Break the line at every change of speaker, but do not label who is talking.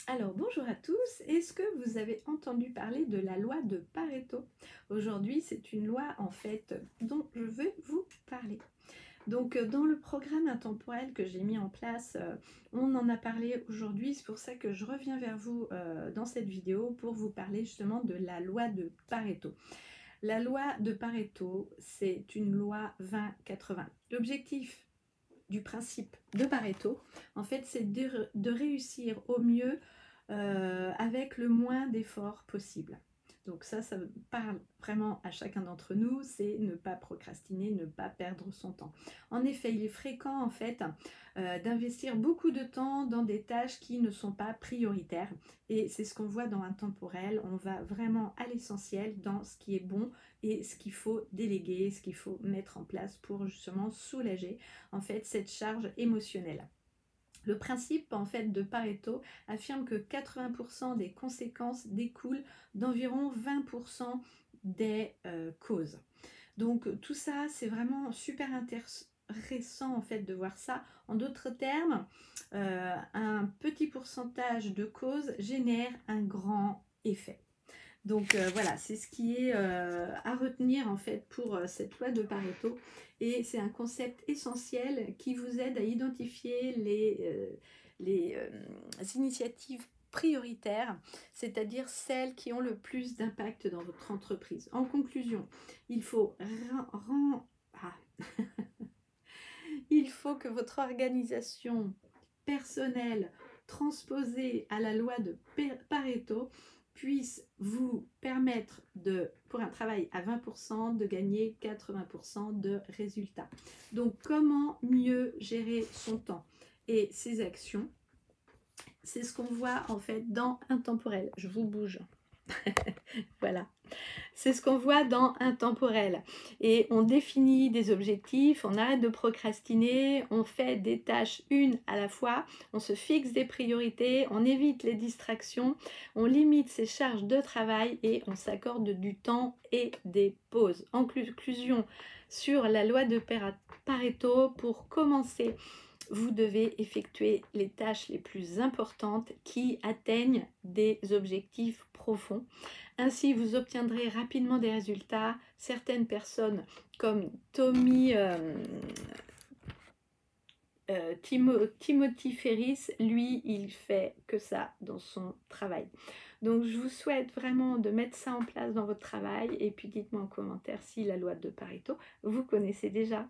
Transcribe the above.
Alors bonjour à tous, est-ce que vous avez entendu parler de la loi de Pareto? Aujourd'hui c'est une loi en fait dont je veux vous parler. Donc dans le programme intemporel que j'ai mis en place, on en a parlé aujourd'hui, c'est pour ça que je reviens vers vous dans cette vidéo pour vous parler justement de la loi de Pareto. La loi de Pareto, c'est une loi 20-80. L'objectif du principe de Pareto, en fait, c'est de réussir au mieux avec le moins d'efforts possible. Donc ça parle vraiment à chacun d'entre nous, c'est ne pas procrastiner, ne pas perdre son temps. En effet, il est fréquent en fait d'investir beaucoup de temps dans des tâches qui ne sont pas prioritaires. Et c'est ce qu'on voit dans Intemporel, on va vraiment à l'essentiel dans ce qui est bon et ce qu'il faut déléguer, ce qu'il faut mettre en place pour justement soulager en fait cette charge émotionnelle. Le principe en fait de Pareto affirme que 80% des conséquences découlent d'environ 20% des causes. Donc tout ça, c'est vraiment super intéressant en fait de voir ça. En d'autres termes, un petit pourcentage de causes génère un grand effet. Donc voilà, c'est ce qui est à retenir en fait pour cette loi de Pareto. Et c'est un concept essentiel qui vous aide à identifier les initiatives prioritaires, c'est-à-dire celles qui ont le plus d'impact dans votre entreprise. En conclusion, il faut il faut que votre organisation personnelle transposée à la loi de Pareto puisse vous permettre de, pour un travail à 20%, de gagner 80% de résultats. Donc, comment mieux gérer son temps et ses actions? C'est ce qu'on voit en fait dans Intemporel. Je vous bouge. Voilà. C'est ce qu'on voit dans Intemporel. Et on définit des objectifs, on arrête de procrastiner, on fait des tâches une à la fois, on se fixe des priorités, on évite les distractions, on limite ses charges de travail et on s'accorde du temps et des pauses. En conclusion, sur la loi de Pareto, pour commencer, vous devez effectuer les tâches les plus importantes qui atteignent des objectifs profonds. Ainsi, vous obtiendrez rapidement des résultats. Certaines personnes, comme Timothy Ferris, lui, il fait que ça dans son travail. Donc, je vous souhaite vraiment de mettre ça en place dans votre travail. Et puis, dites-moi en commentaire si la loi de Pareto, vous connaissez déjà.